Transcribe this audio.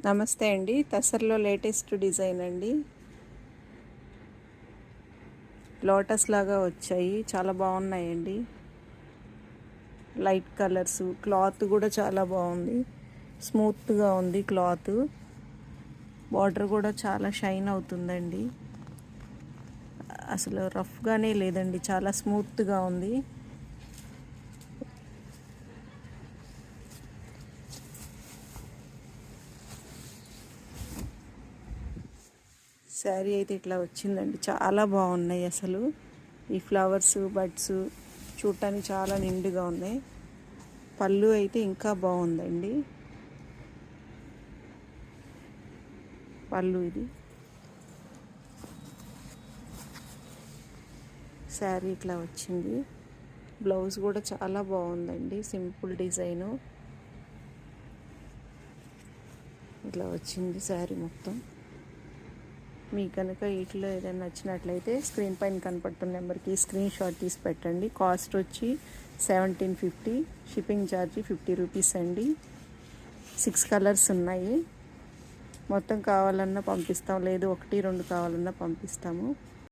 నమస్తే అండి. తసర్లో latest design అండి. లోటస్ లాగా వచ్చాయి, చాలా బాగున్నాయండి. లైట్ కలర్స్, క్లాత్ కూడా చాలా బాగుంది, స్మూత్గా ఉంది క్లాత్. బార్డర్ కూడా చాలా షైన్ అవుతుందండి, అసలు రఫ్గానే లేదండి, చాలా స్మూత్గా ఉంది. శారీ అయితే ఇట్లా వచ్చిందండి, చాలా బాగున్నాయి అసలు. ఈ ఫ్లవర్స్, బడ్స్ చూడటానికి చాలా నిండుగా ఉన్నాయి. పళ్ళు అయితే ఇంకా బాగుందండి. పళ్ళు ఇది. శారీ ఇట్లా వచ్చింది. బ్లౌజ్ కూడా చాలా బాగుందండి, సింపుల్ డిజైను. ఇట్లా వచ్చింది శారీ మొత్తం. మీకు కనుక వీటిలో ఏదైనా నచ్చినట్లయితే స్క్రీన్ పైన కనపడుతున్న నెంబర్కి స్క్రీన్ షాట్ తీసి పెట్టండి. కాస్ట్ వచ్చి 1750, షిప్పింగ్ ఛార్జీ 50 రూపీస్ అండి. 6 కలర్స్ ఉన్నాయి. మొత్తం కావాలన్నా పంపిస్తాం, లేదు 1, 2 కావాలన్నా పంపిస్తాము.